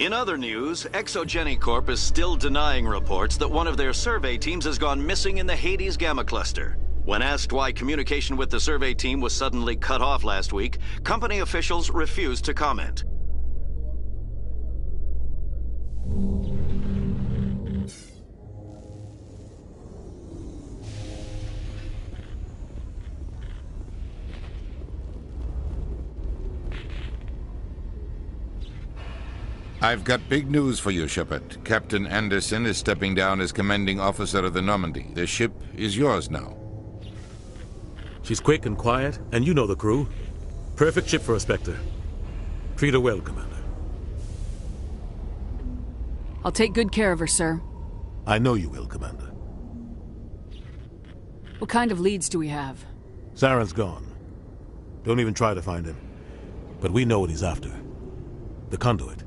In other news, Exogeny Corp is still denying reports that one of their survey teams has gone missing in the Hades Gamma Cluster. When asked why communication with the survey team was suddenly cut off last week, company officials refused to comment. I've got big news for you, Shepard. Captain Anderson is stepping down as commanding officer of the Normandy. The ship is yours now. She's quick and quiet, and you know the crew. Perfect ship for a Spectre. Treat her well, Commander. I'll take good care of her, sir. I know you will, Commander. What kind of leads do we have? Saren's gone. Don't even try to find him. But we know what he's after. The conduit.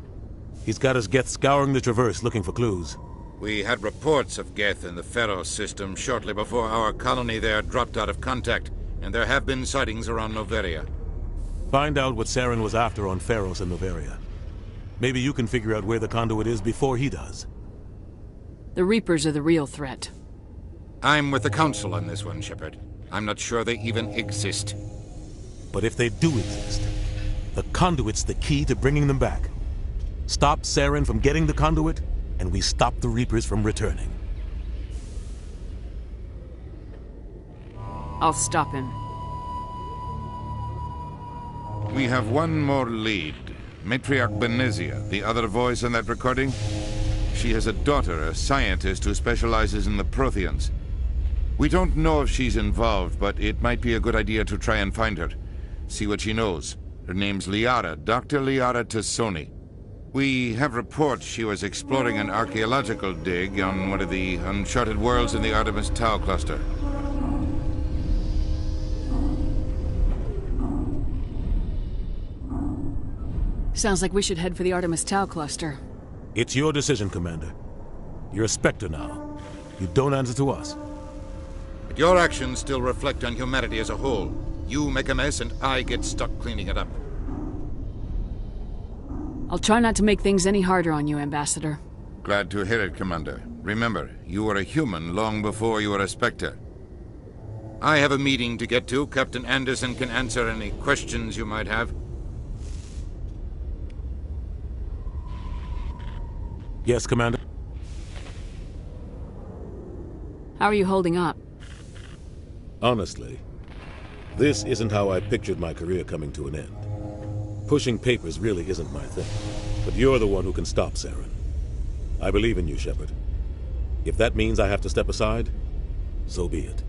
He's got his Geth scouring the Traverse looking for clues. We had reports of Geth in the Pharos system shortly before our colony there dropped out of contact, and there have been sightings around Noveria. Find out what Saren was after on Pharos and Noveria. Maybe you can figure out where the conduit is before he does. The Reapers are the real threat. I'm with the Council on this one, Shepard. I'm not sure they even exist. But if they do exist, the conduit's the key to bringing them back. Stop Saren from getting the conduit, and we stop the Reapers from returning. I'll stop him. We have one more lead. Matriarch Benezia, the other voice in that recording. She has a daughter, a scientist who specializes in the Protheans. We don't know if she's involved, but it might be a good idea to try and find her. See what she knows. Her name's Liara, Dr. Liara Tassoni. We have reports she was exploring an archaeological dig on one of the uncharted worlds in the Artemis Tau cluster. Sounds like we should head for the Artemis Tau cluster. It's your decision, Commander. You're a Spectre now. You don't answer to us. But your actions still reflect on humanity as a whole. You make a mess and I get stuck cleaning it up. I'll try not to make things any harder on you, Ambassador. Glad to hear it, Commander. Remember, you were a human long before you were a Spectre. I have a meeting to get to. Captain Anderson can answer any questions you might have. Yes, Commander? How are you holding up? Honestly, this isn't how I pictured my career coming to an end. Pushing papers really isn't my thing. But you're the one who can stop Saren. I believe in you, Shepard. If that means I have to step aside, so be it.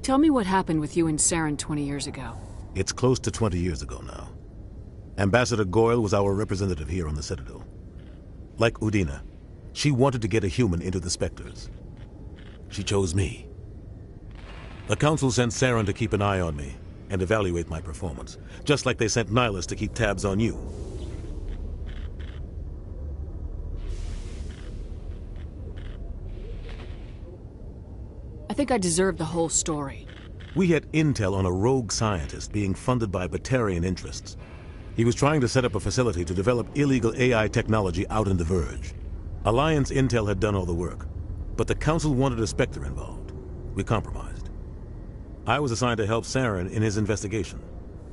Tell me what happened with you and Saren 20 years ago. It's close to 20 years ago now. Ambassador Goyle was our representative here on the Citadel. Like Udina, she wanted to get a human into the Spectres. She chose me. The Council sent Saren to keep an eye on me and evaluate my performance, just like they sent Nihilus to keep tabs on you. I think I deserve the whole story. We had intel on a rogue scientist being funded by Batarian interests. He was trying to set up a facility to develop illegal AI technology out in the Verge. Alliance intel had done all the work, but the Council wanted a Spectre involved. We compromised. I was assigned to help Saren in his investigation.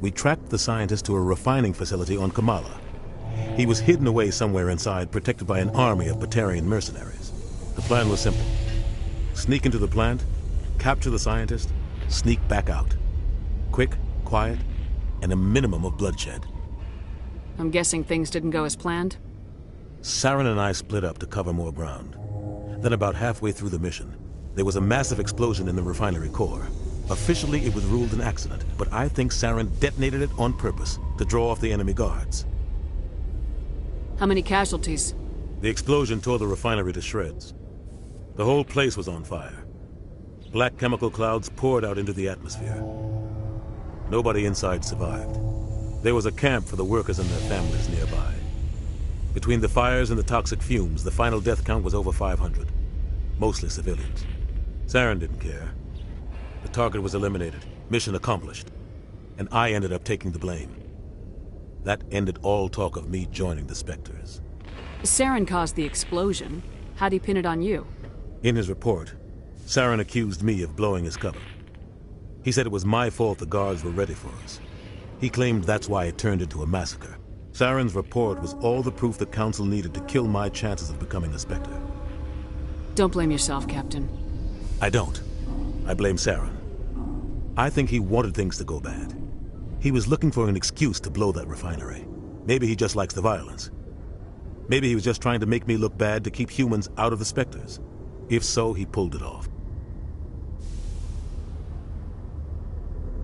We tracked the scientist to a refining facility on Kamala. He was hidden away somewhere inside, protected by an army of Batarian mercenaries. The plan was simple. Sneak into the plant, capture the scientist, sneak back out. Quick, quiet, and a minimum of bloodshed. I'm guessing things didn't go as planned? Saren and I split up to cover more ground. Then about halfway through the mission, there was a massive explosion in the refinery core. Officially, it was ruled an accident, but I think Saren detonated it on purpose to draw off the enemy guards. How many casualties? The explosion tore the refinery to shreds. The whole place was on fire. Black chemical clouds poured out into the atmosphere. Nobody inside survived. There was a camp for the workers and their families nearby. Between the fires and the toxic fumes, the final death count was over 500. Mostly civilians. Saren didn't care. The target was eliminated, mission accomplished, and I ended up taking the blame. That ended all talk of me joining the Spectres. Saren caused the explosion. How'd he pin it on you? In his report, Saren accused me of blowing his cover. He said it was my fault the guards were ready for us. He claimed that's why it turned into a massacre. Saren's report was all the proof the Council needed to kill my chances of becoming a Spectre. Don't blame yourself, Captain. I don't. I blame Saren. I think he wanted things to go bad. He was looking for an excuse to blow that refinery. Maybe he just likes the violence. Maybe he was just trying to make me look bad to keep humans out of the Spectres. If so, he pulled it off.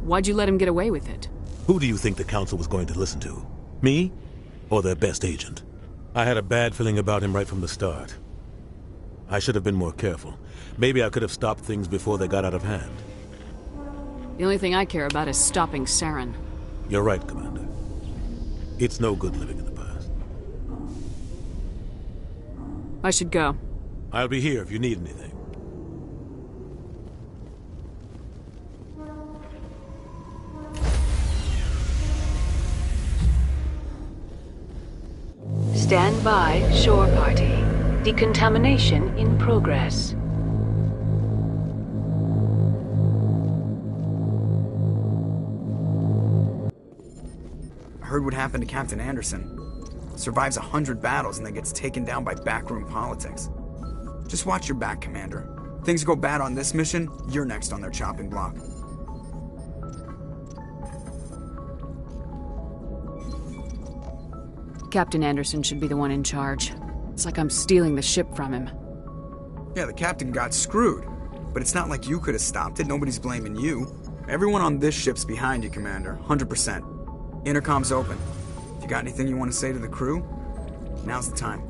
Why'd you let him get away with it? Who do you think the Council was going to listen to? Me? Or their best agent? I had a bad feeling about him right from the start. I should have been more careful. Maybe I could have stopped things before they got out of hand. The only thing I care about is stopping Saren. You're right, Commander. It's no good living in the past. I should go. I'll be here if you need anything. Stand by, shore party. Decontamination in progress. I heard what happened to Captain Anderson. Survives 100 battles and then gets taken down by backroom politics. Just watch your back, Commander. Things go bad on this mission, you're next on their chopping block. Captain Anderson should be the one in charge. It's like I'm stealing the ship from him. Yeah, the captain got screwed. But it's not like you could have stopped it. Nobody's blaming you. Everyone on this ship's behind you, Commander. 100%. Intercom's open. If you got anything you want to say to the crew, now's the time.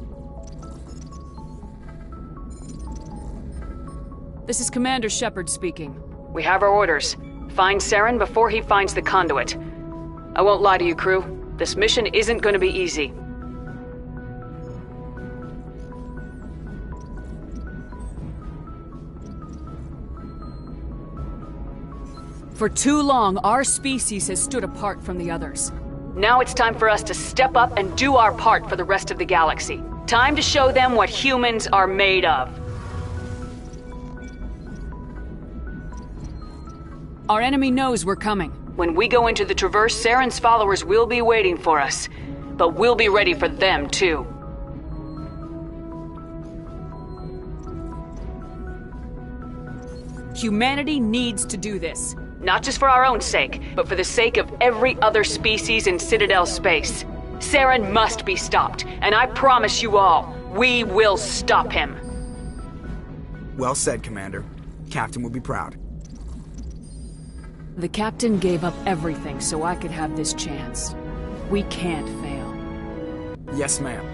This is Commander Shepard speaking. We have our orders. Find Saren before he finds the conduit. I won't lie to you, crew. This mission isn't going to be easy. For too long, our species has stood apart from the others. Now it's time for us to step up and do our part for the rest of the galaxy. Time to show them what humans are made of. Our enemy knows we're coming. When we go into the Traverse, Saren's followers will be waiting for us. But we'll be ready for them, too. Humanity needs to do this. Not just for our own sake, but for the sake of every other species in Citadel space. Saren must be stopped, and I promise you all, we will stop him. Well said, Commander. Captain will be proud. The captain gave up everything so I could have this chance. We can't fail. Yes, ma'am.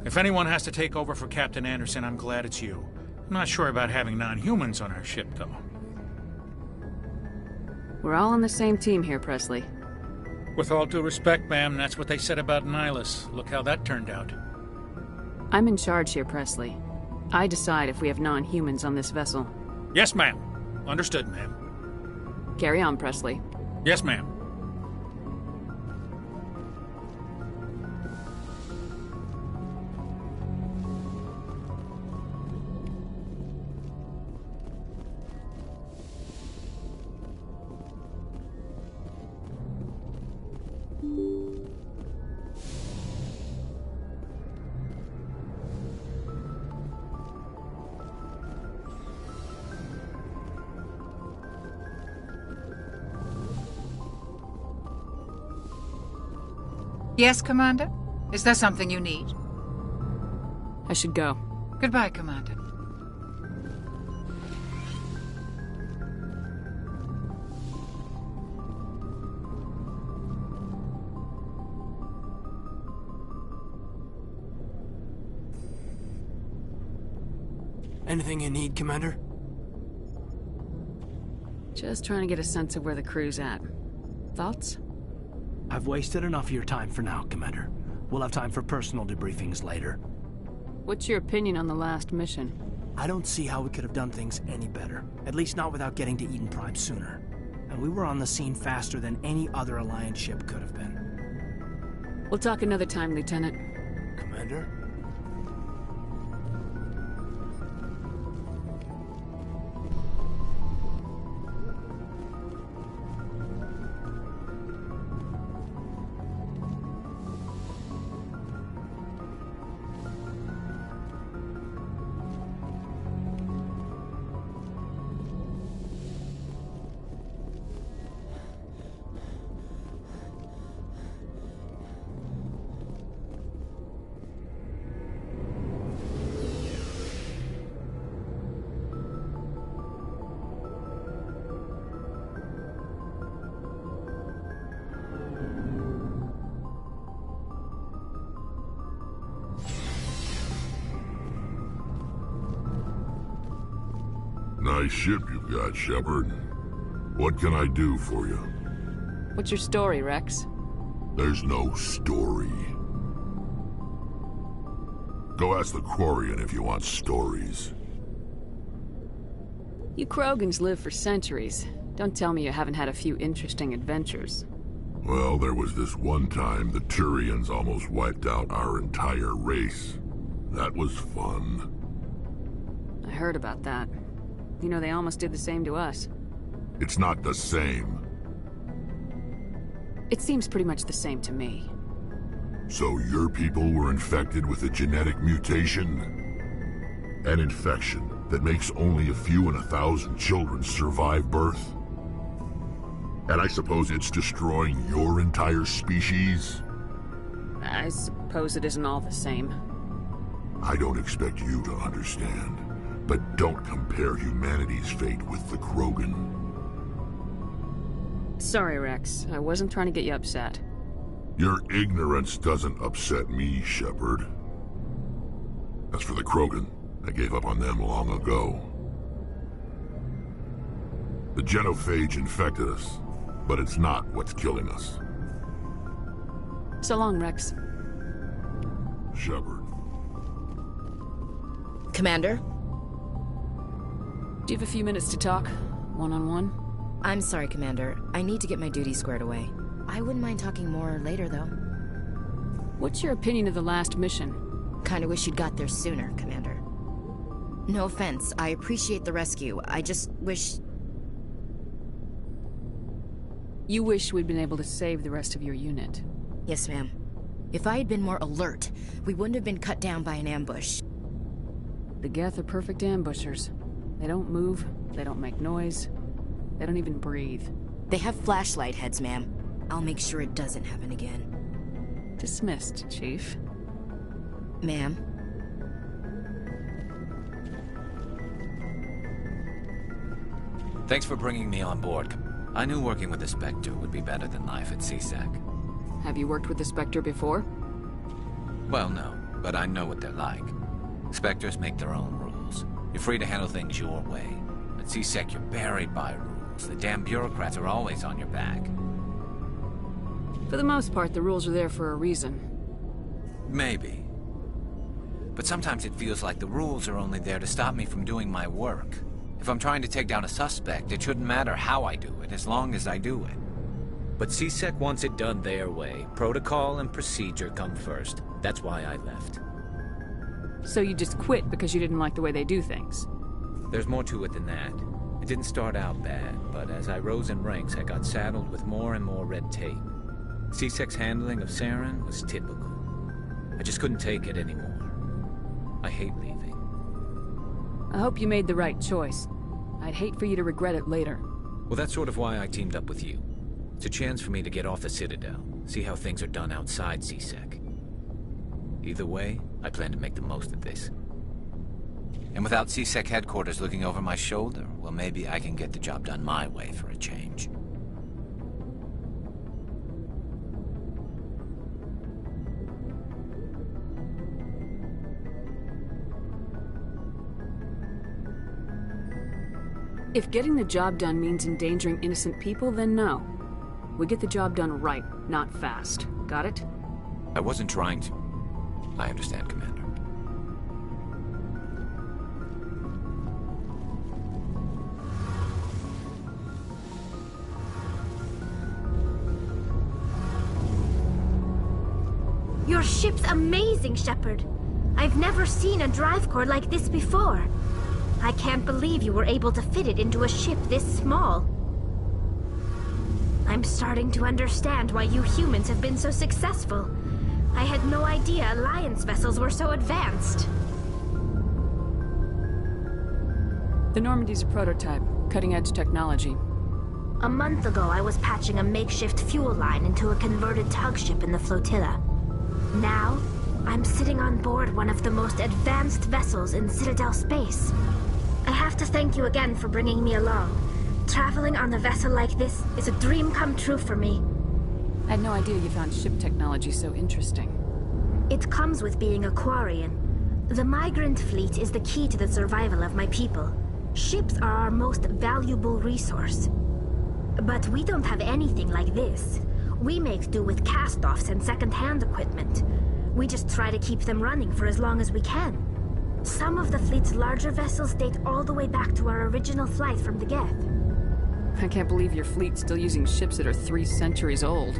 If anyone has to take over for Captain Anderson, I'm glad it's you. I'm not sure about having non-humans on our ship, though. We're all on the same team here, Presley. With all due respect, ma'am, that's what they said about Nihilus. Look how that turned out. I'm in charge here, Presley. I decide if we have non-humans on this vessel. Yes, ma'am. Understood, ma'am. Carry on, Presley. Yes, ma'am. Yes, Commander? Is there something you need? I should go. Goodbye, Commander. Anything you need, Commander? Just trying to get a sense of where the crew's at. Thoughts? I've wasted enough of your time for now, Commander. We'll have time for personal debriefings later. What's your opinion on the last mission? I don't see how we could have done things any better. At least not without getting to Eden Prime sooner. And we were on the scene faster than any other Alliance ship could have been. We'll talk another time, Lieutenant. Commander? Nice ship you've got, Shepard. What can I do for you? What's your story, Rex? There's no story. Go ask the Quarian if you want stories. You Krogans live for centuries. Don't tell me you haven't had a few interesting adventures. Well, there was this one time the Turians almost wiped out our entire race. That was fun. I heard about that. You know, they almost did the same to us. It's not the same. It seems pretty much the same to me. So your people were infected with a genetic mutation? An infection that makes only a few in 1,000 children survive birth? And I suppose it's destroying your entire species? I suppose it isn't all the same. I don't expect you to understand. But don't compare humanity's fate with the Krogan. Sorry, Rex. I wasn't trying to get you upset. Your ignorance doesn't upset me, Shepard. As for the Krogan, I gave up on them long ago. The genophage infected us, but it's not what's killing us. So long, Rex. Shepard. Commander? Do you have a few minutes to talk? One-on-one? I'm sorry, Commander. I need to get my duties squared away. I wouldn't mind talking more later, though. What's your opinion of the last mission? Kinda wish you'd got there sooner, Commander. No offense, I appreciate the rescue. I just wish... You wish we'd been able to save the rest of your unit. Yes, ma'am. If I had been more alert, we wouldn't have been cut down by an ambush. The Geth are perfect ambushers. They don't move, they don't make noise, they don't even breathe. They have flashlight heads, ma'am. I'll make sure it doesn't happen again. Dismissed, Chief. Ma'am? Thanks for bringing me on board. I knew working with the Spectre would be better than life at CSEC. Have you worked with the Spectre before? Well, no, but I know what they're like. Spectres make their own rules. You're free to handle things your way. At CSEC, you're buried by rules. The damn bureaucrats are always on your back. For the most part, the rules are there for a reason. Maybe. But sometimes it feels like the rules are only there to stop me from doing my work. If I'm trying to take down a suspect, it shouldn't matter how I do it, as long as I do it. But CSEC wants it done their way. Protocol and procedure come first. That's why I left. So you just quit because you didn't like the way they do things? There's more to it than that. It didn't start out bad, but as I rose in ranks, I got saddled with more and more red tape. CSEC's handling of Saren was typical. I just couldn't take it anymore. I hate leaving. I hope you made the right choice. I'd hate for you to regret it later. Well, that's sort of why I teamed up with you. It's a chance for me to get off the Citadel, see how things are done outside CSEC. Either way, I plan to make the most of this. And without CSEC headquarters looking over my shoulder, well, maybe I can get the job done my way for a change. If getting the job done means endangering innocent people, then no. We get the job done right, not fast. Got it? I wasn't trying to... I understand, Commander. Your ship's amazing, Shepard. I've never seen a drive core like this before. I can't believe you were able to fit it into a ship this small. I'm starting to understand why you humans have been so successful. I had no idea Alliance vessels were so advanced. The Normandy's a prototype, cutting-edge technology. A month ago, I was patching a makeshift fuel line into a converted tug ship in the flotilla. Now, I'm sitting on board one of the most advanced vessels in Citadel space. I have to thank you again for bringing me along. Traveling on a vessel like this is a dream come true for me. I had no idea you found ship technology so interesting. It comes with being a Quarian. The migrant fleet is the key to the survival of my people. Ships are our most valuable resource. But we don't have anything like this. We make do with cast-offs and second-hand equipment. We just try to keep them running for as long as we can. Some of the fleet's larger vessels date all the way back to our original flight from the Geth. I can't believe your fleet's still using ships that are 3 centuries old.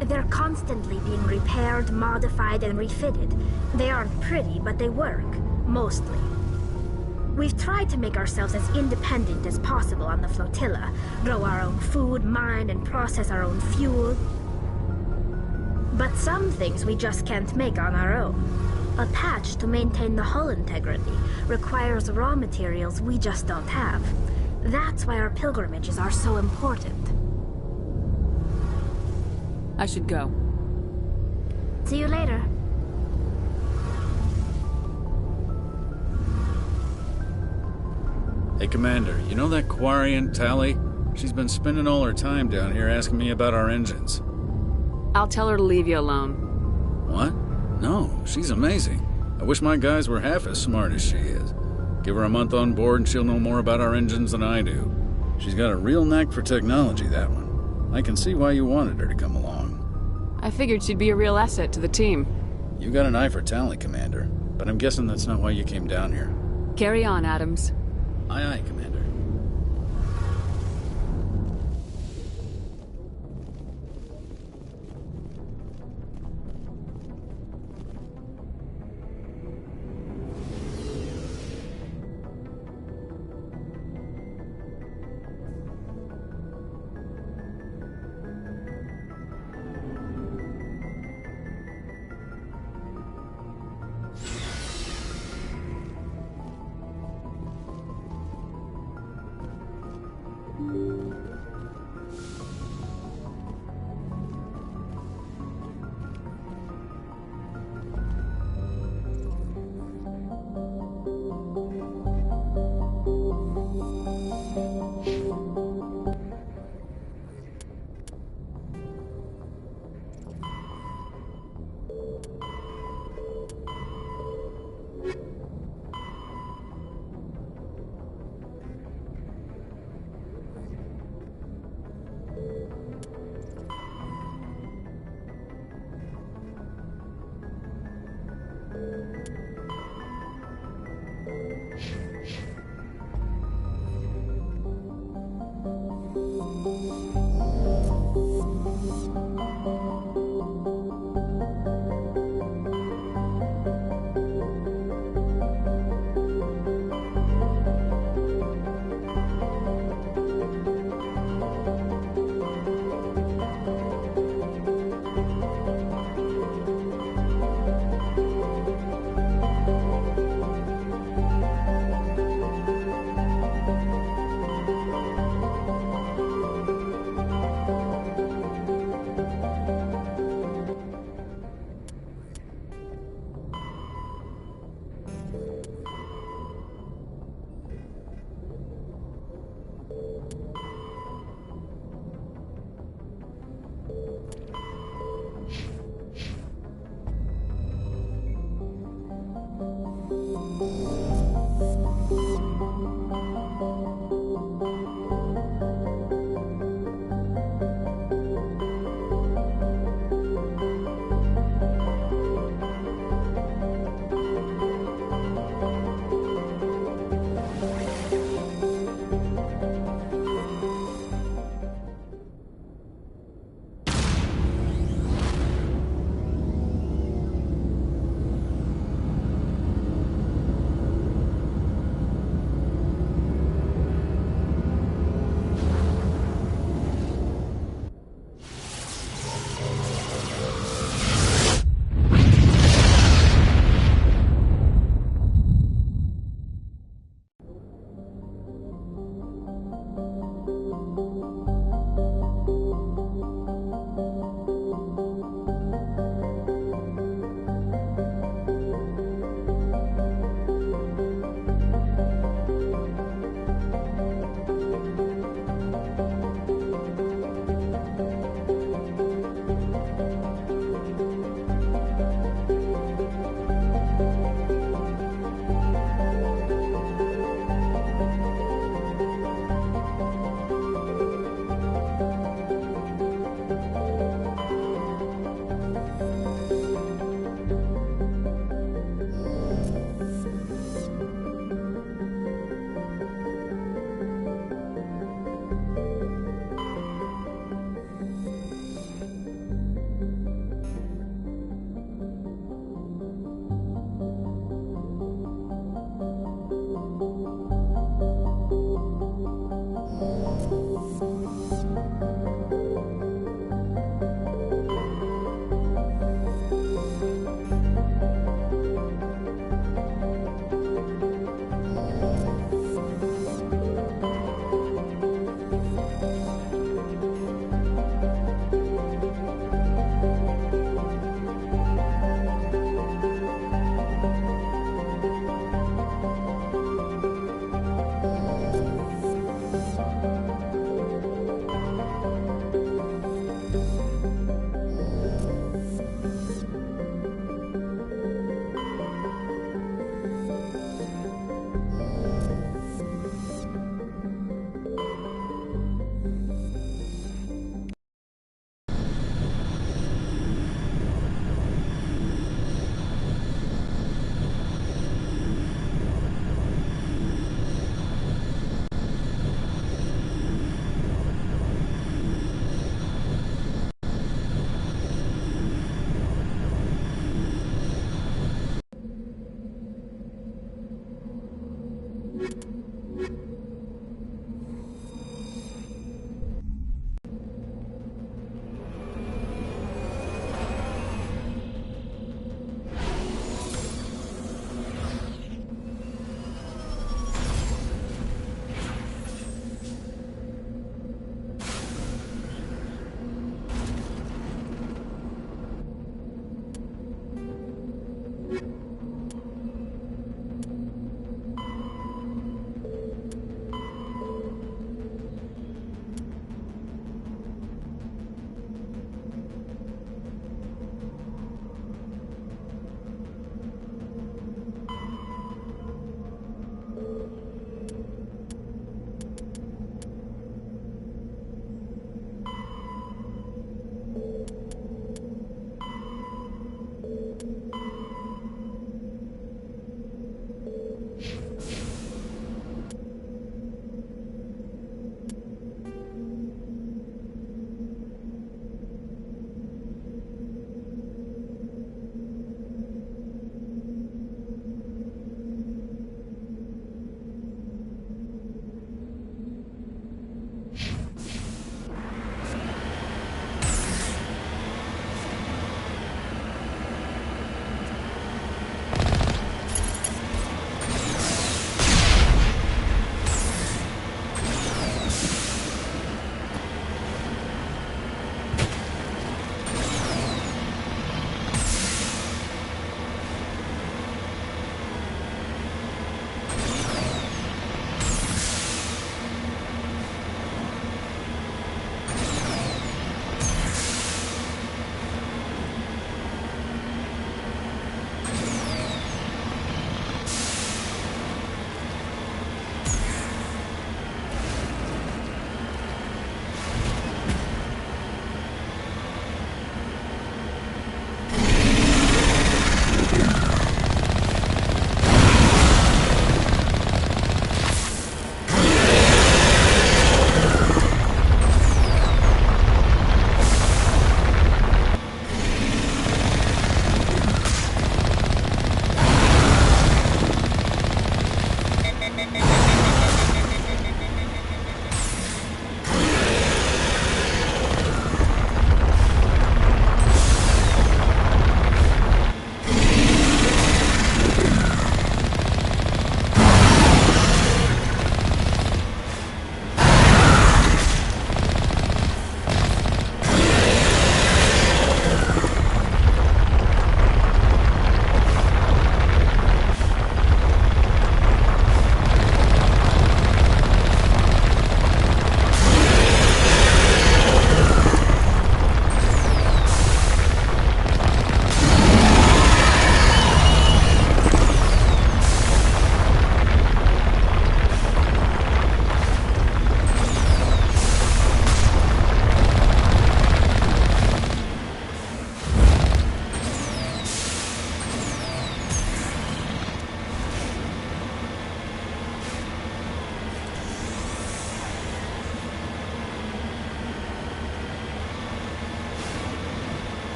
They're constantly being repaired, modified, and refitted. They aren't pretty, but they work. Mostly. We've tried to make ourselves as independent as possible on the flotilla. Grow our own food, mine, and process our own fuel. But some things we just can't make on our own. A patch to maintain the hull integrity requires raw materials we just don't have. That's why our pilgrimages are so important. I should go. See you later. Hey, Commander, you know that Quarian, Tali? She's been spending all her time down here asking me about our engines. I'll tell her to leave you alone. What? No, she's amazing. I wish my guys were half as smart as she is. Give her a month on board and she'll know more about our engines than I do. She's got a real knack for technology, that one. I can see why you wanted her to come along. I figured she'd be a real asset to the team. You got an eye for Tali, Commander, but I'm guessing that's not why you came down here. Carry on, Adams. Aye, aye, Commander.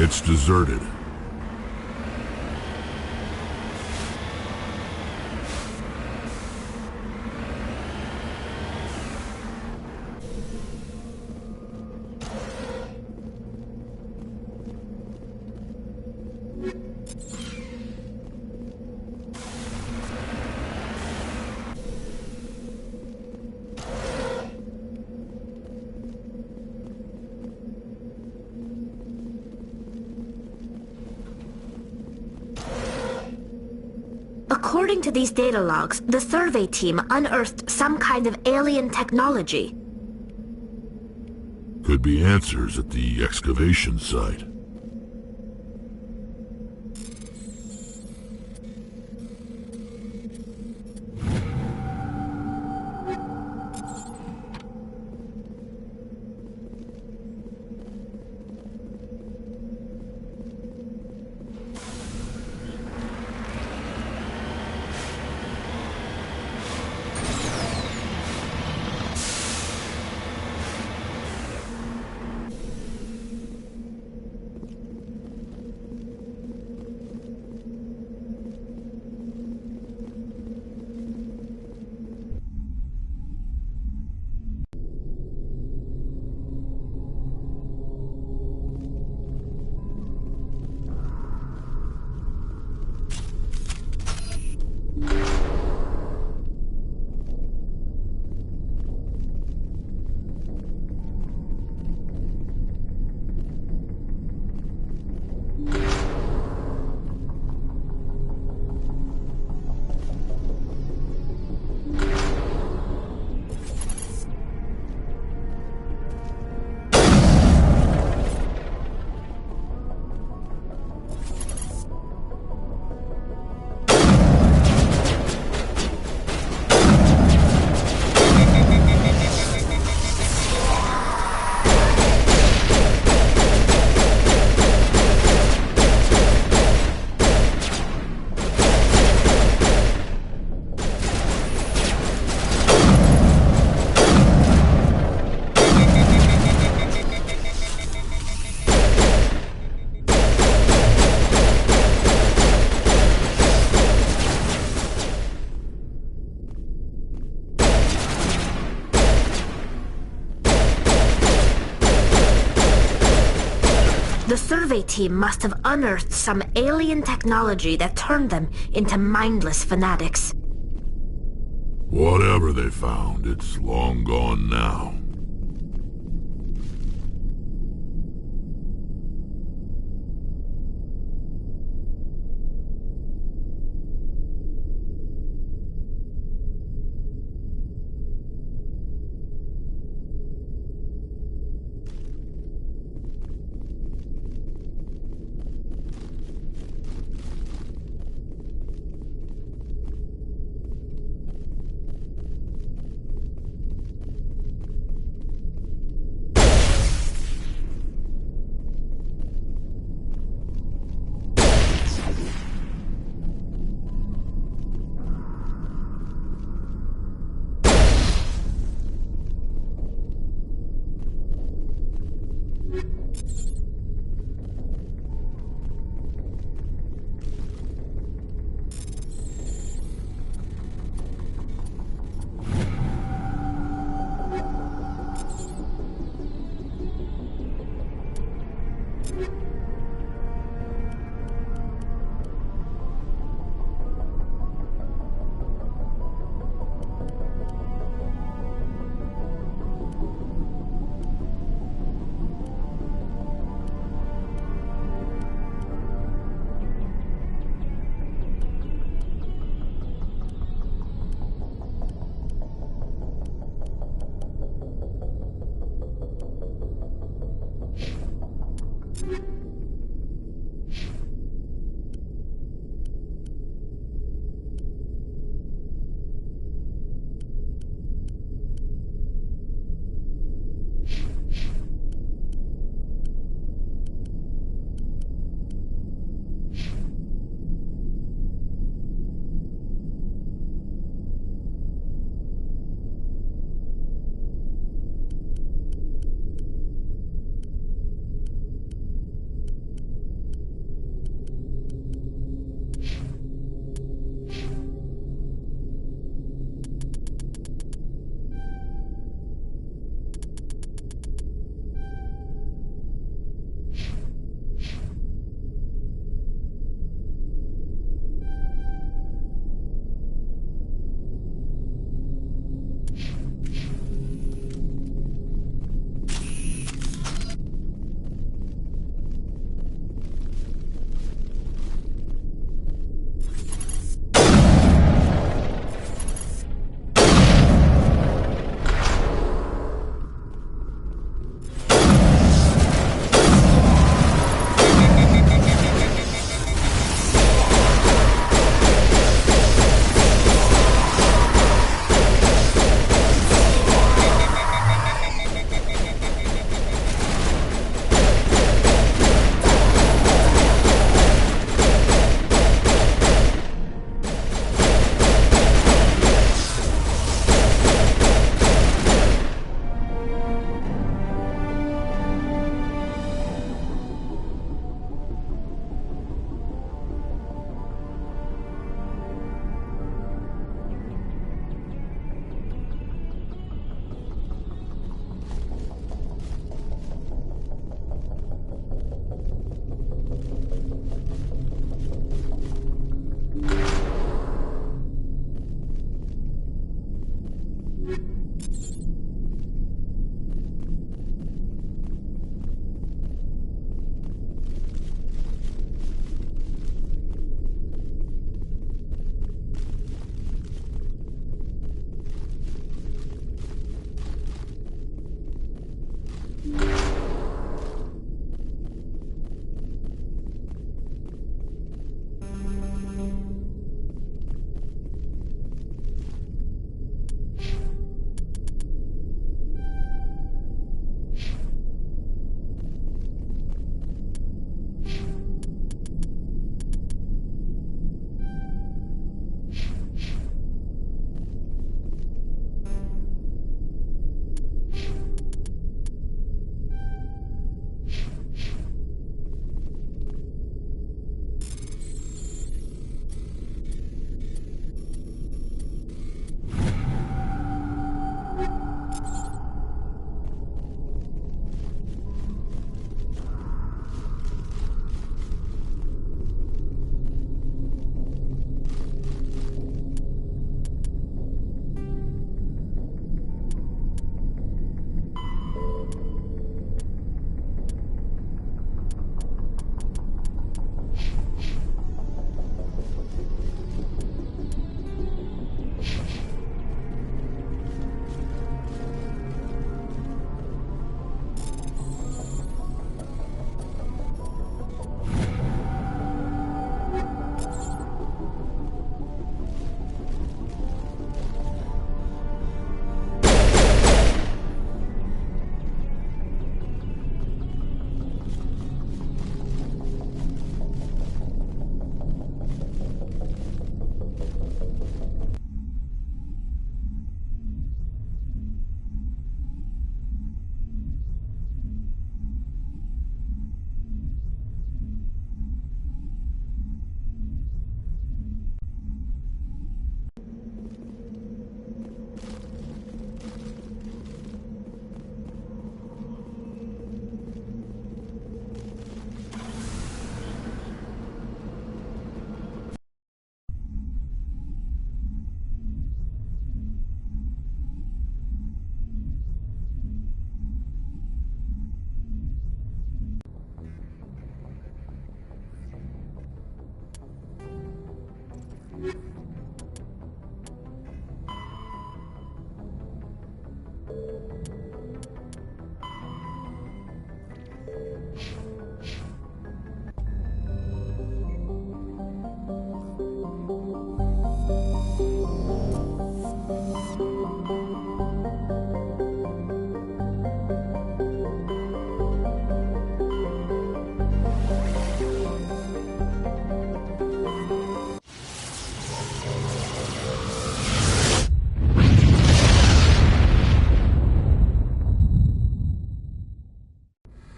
It's deserted. According to these data logs, the survey team unearthed some kind of alien technology. Could be answers at the excavation site. The survey team must have unearthed some alien technology that turned them into mindless fanatics. Whatever they found, it's long gone now.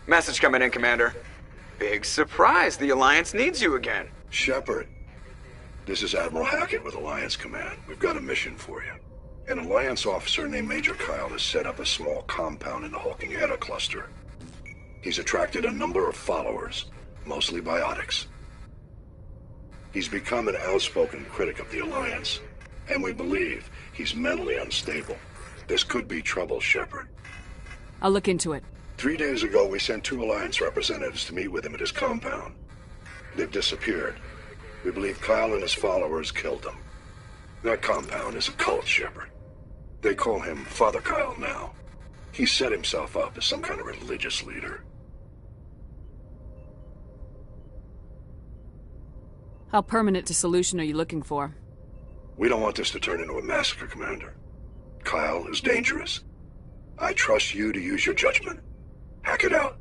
Message coming in, Commander. Big surprise, the Alliance needs you again. Shepard, this is Admiral Hackett with Alliance Command. We've got a mission for you. An Alliance officer named Major Kyle has set up a small compound in the Hulking Eta cluster. He's attracted a number of followers, mostly biotics. He's become an outspoken critic of the Alliance, and we believe he's mentally unstable. This could be trouble, Shepard. I'll look into it. 3 days ago, we sent 2 Alliance representatives to meet with him at his compound. They've disappeared. We believe Kyle and his followers killed them. That compound is a cult, Shepard. They call him Father Kyle now. He set himself up as some kind of religious leader. How permanent a solution are you looking for? We don't want this to turn into a massacre, Commander. Kyle is dangerous. I trust you to use your judgment. Hack it out.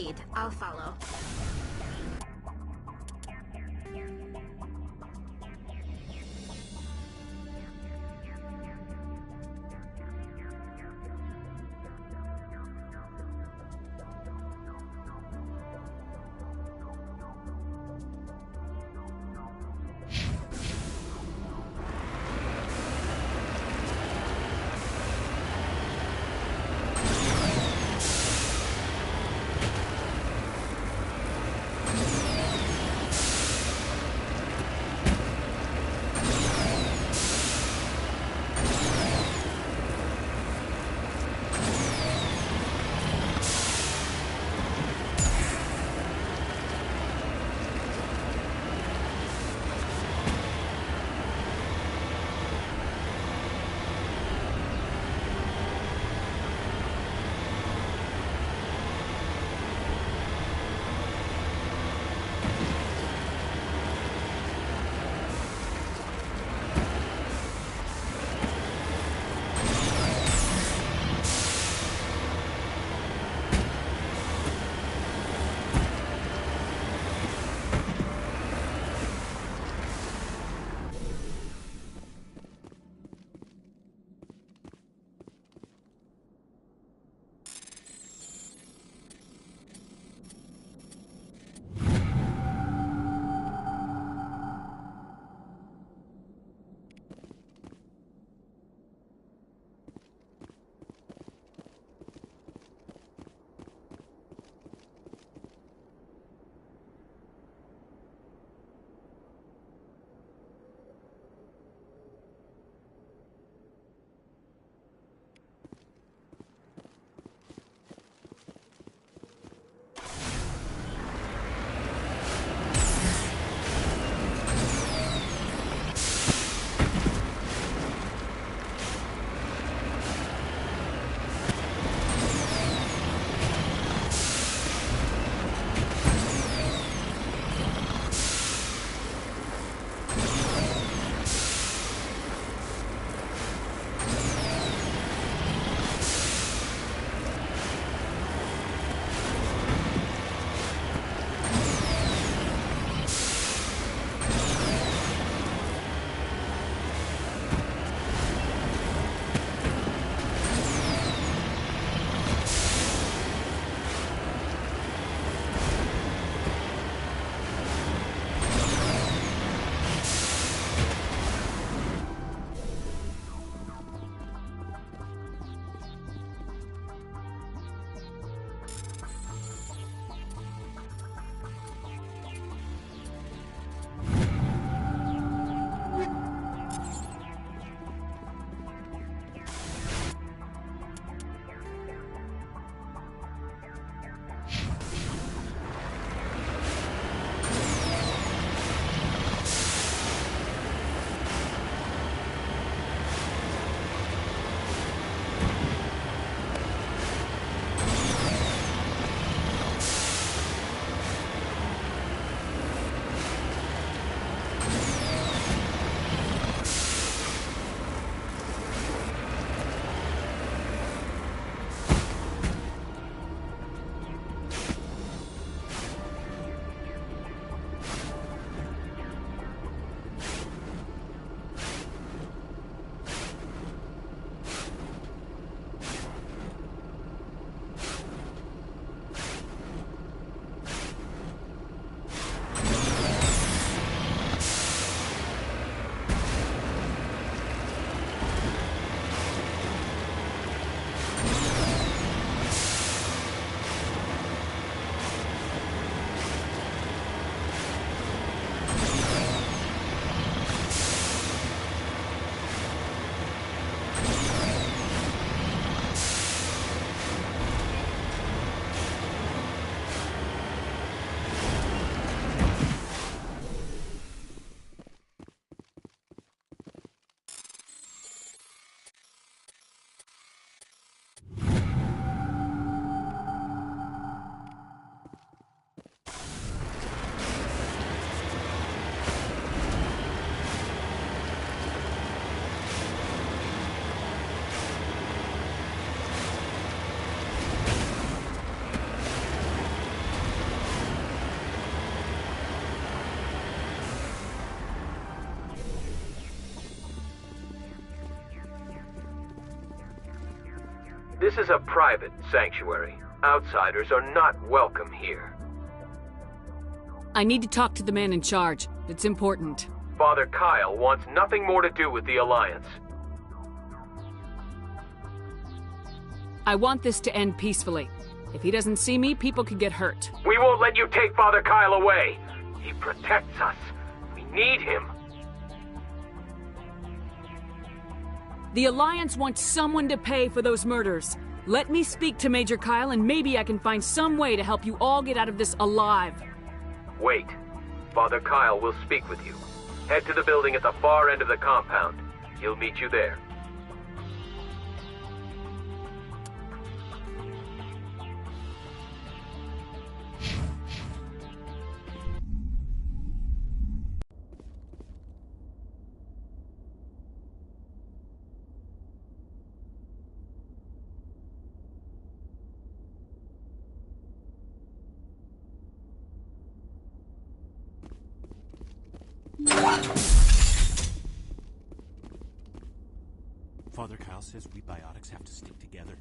lead. I'll follow. This is a private sanctuary. Outsiders are not welcome here. I need to talk to the man in charge. It's important. Father Kyle wants nothing more to do with the Alliance. I want this to end peacefully. If he doesn't see me, people could get hurt. We won't let you take Father Kyle away. He protects us. We need him. The Alliance wants someone to pay for those murders. Let me speak to Major Kyle and maybe I can find some way to help you all get out of this alive. Wait. Father Kyle will speak with you. Head to the building at the far end of the compound. He'll meet you there. Father Kyle says we biotics have to stick together.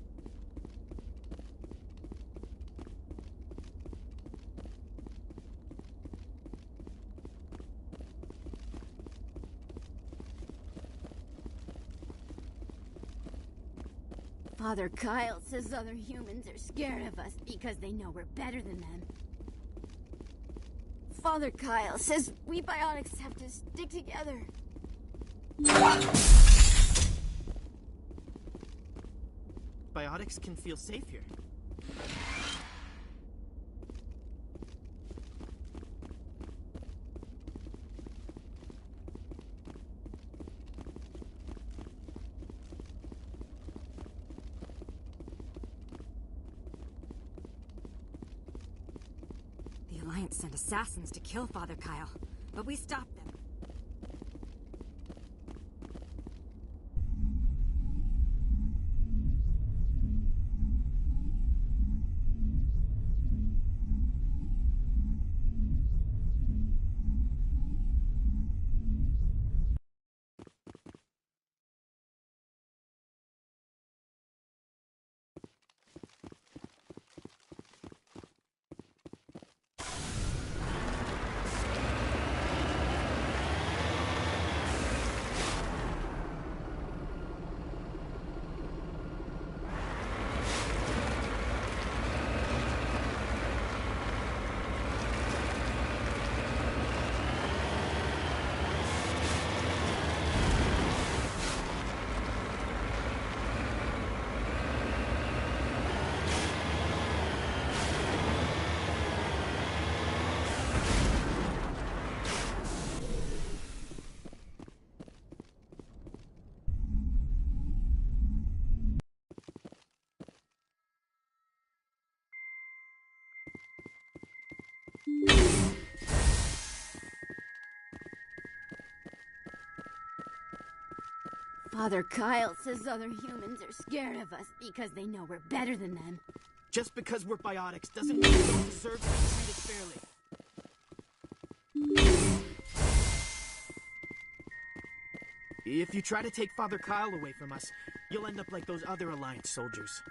Father Kyle says other humans are scared of us because they know we're better than them. Father Kyle says we biotics have to stick together. Biotics can feel safe here. The Alliance sent assassins to kill Father Kyle, but we stopped them. Father Kyle says other humans are scared of us because they know we're better than them. Just because we're biotics doesn't mean we don't deserve to be treated fairly. If you try to take Father Kyle away from us, you'll end up like those other Alliance soldiers.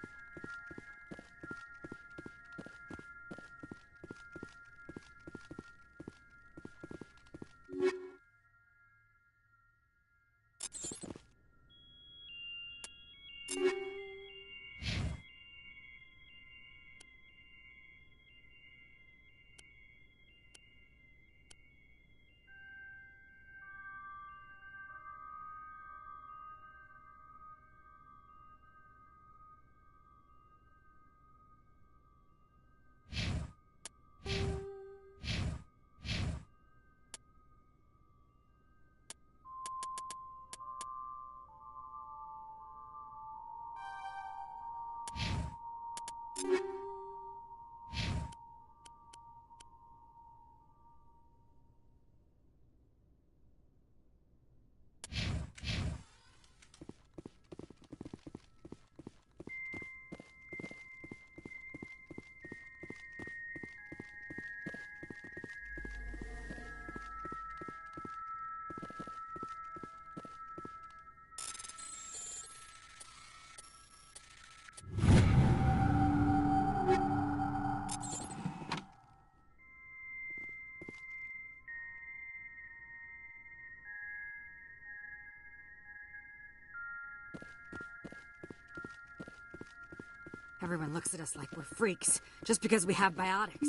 Everyone looks at us like we're freaks, just because we have biotics.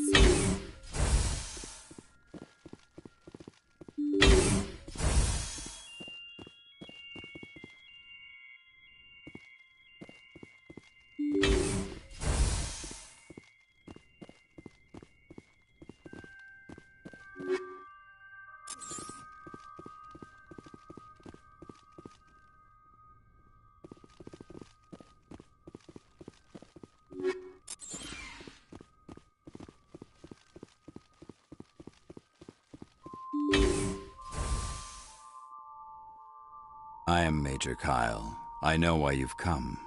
I am Major Kyle. I know why you've come.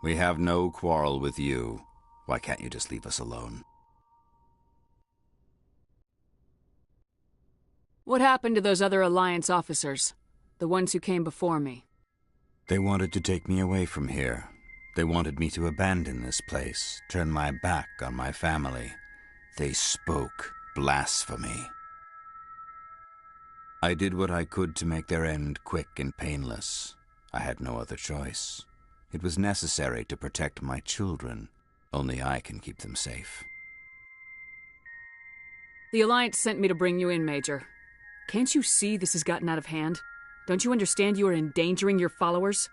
We have no quarrel with you. Why can't you just leave us alone? What happened to those other Alliance officers? The ones who came before me? They wanted to take me away from here. They wanted me to abandon this place, turn my back on my family. They spoke blasphemy. I did what I could to make their end quick and painless. I had no other choice. It was necessary to protect my children. Only I can keep them safe. The Alliance sent me to bring you in, Major. Can't you see this has gotten out of hand? Don't you understand you are endangering your followers?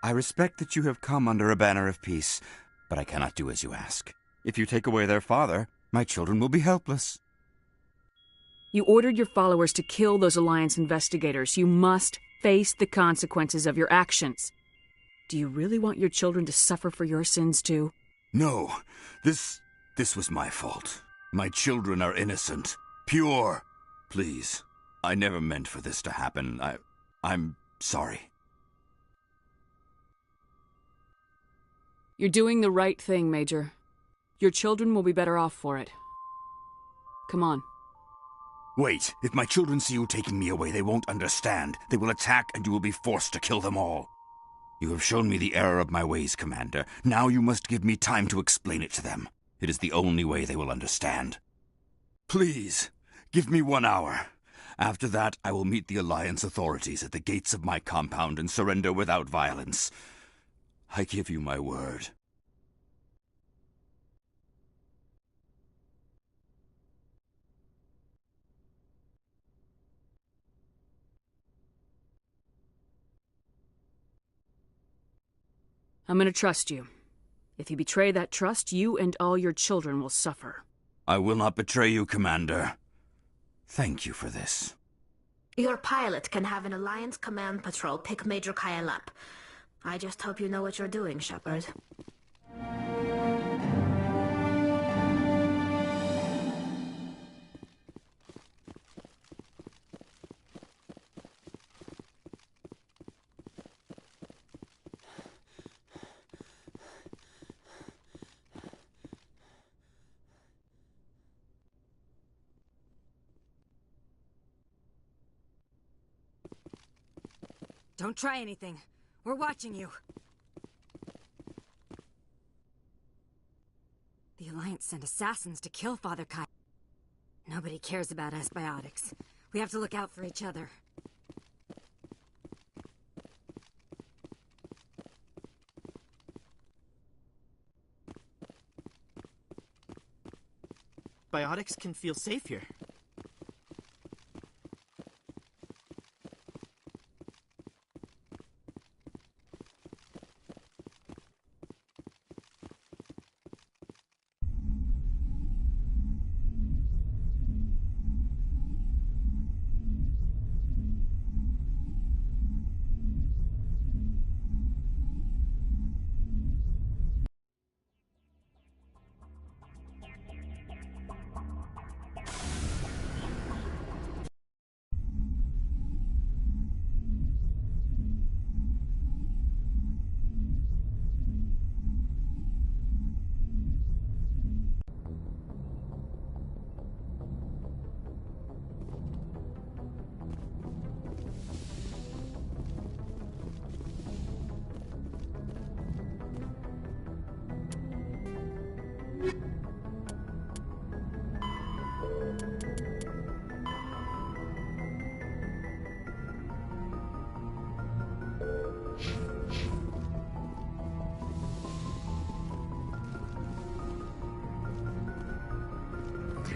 I respect that you have come under a banner of peace, but I cannot do as you ask. If you take away their father, my children will be helpless. You ordered your followers to kill those Alliance investigators. You must face the consequences of your actions. Do you really want your children to suffer for your sins, too? No, this was my fault. My children are innocent, pure. Please, I never meant for this to happen. I'm sorry. You're doing the right thing, Major. Your children will be better off for it. Come on. Wait, if my children see you taking me away, they won't understand. They will attack and you will be forced to kill them all. You have shown me the error of my ways, Commander. Now you must give me time to explain it to them. It is the only way they will understand. Please, give me 1 hour. After that, I will meet the Alliance authorities at the gates of my compound and surrender without violence. I give you my word. I'm gonna trust you. If you betray that trust, you and all your children will suffer. I will not betray you, Commander. Thank you for this. Your pilot can have an Alliance command patrol pick Major Kyle up. I just hope you know what you're doing, Shepard. Don't try anything. We're watching you. The Alliance sent assassins to kill Father Kyle. Nobody cares about us biotics. We have to look out for each other. Biotics can feel safe here.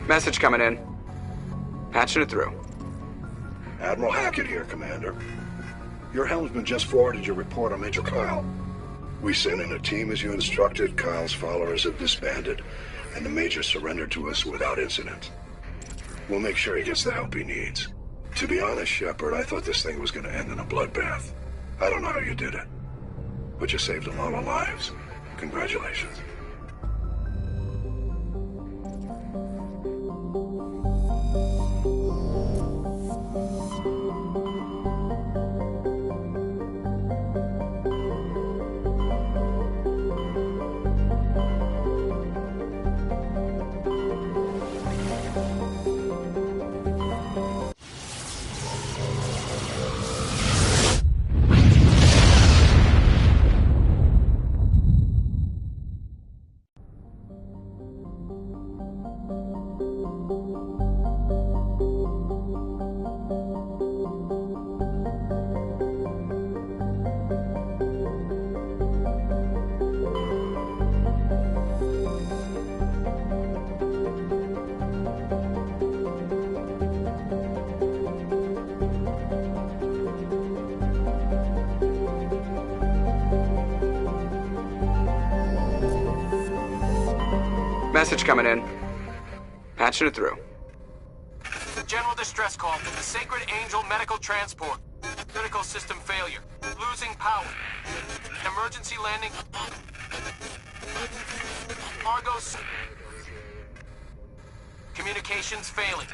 Message coming in. Patching it through. Admiral Hackett here, Commander. Your helmsman just forwarded your report on Major Kyle. We sent in a team as you instructed. Kyle's followers have disbanded, and the Major surrendered to us without incident. We'll make sure he gets the help he needs. To be honest, Shepard, I thought this thing was going to end in a bloodbath. I don't know how you did it, but you saved a lot of lives. Congratulations. Message coming in. Patching it through. General distress call from the Sacred Angel Medical Transport. Critical system failure. Losing power. Emergency landing. Argos. Communications failing.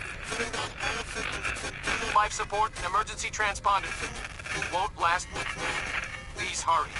Life support and emergency transponder. Won't last. Please hurry.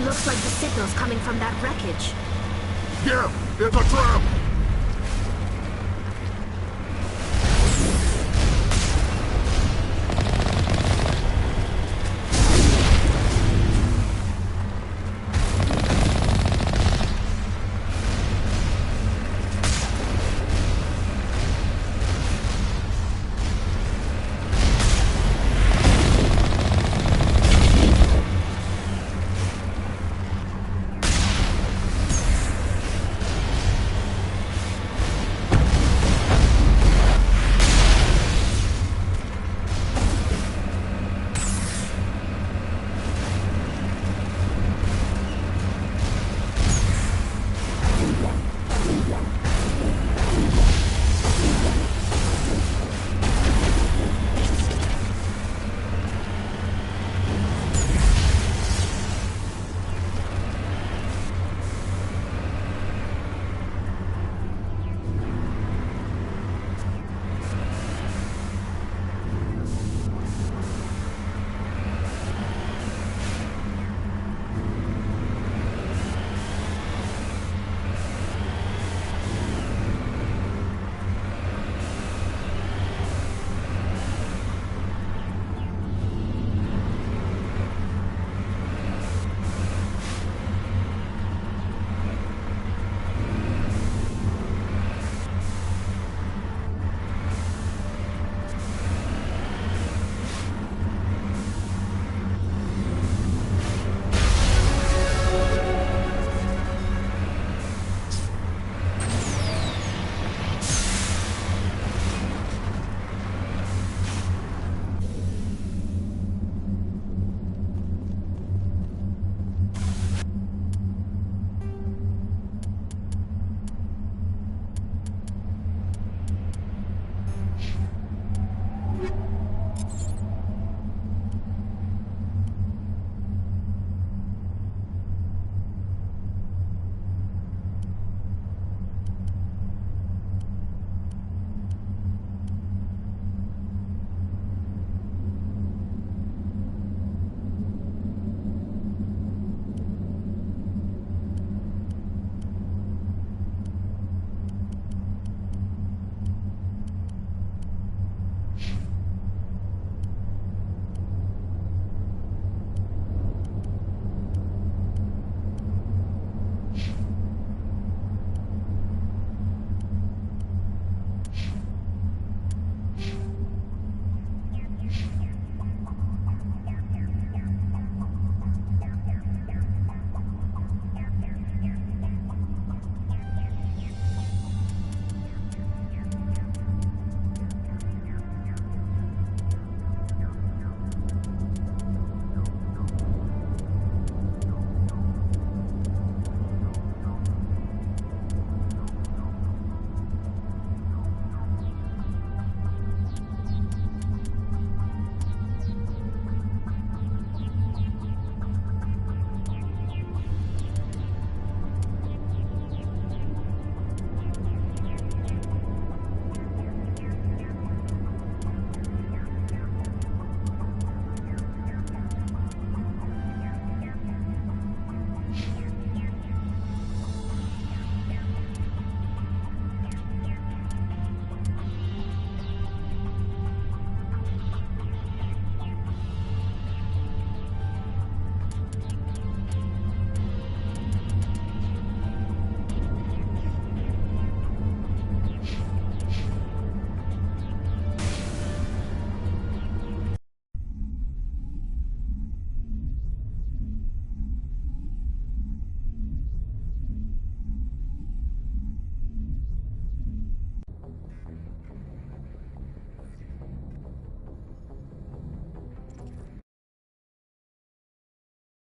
Looks like the signal's coming from that wreckage. Gim, it's a trap!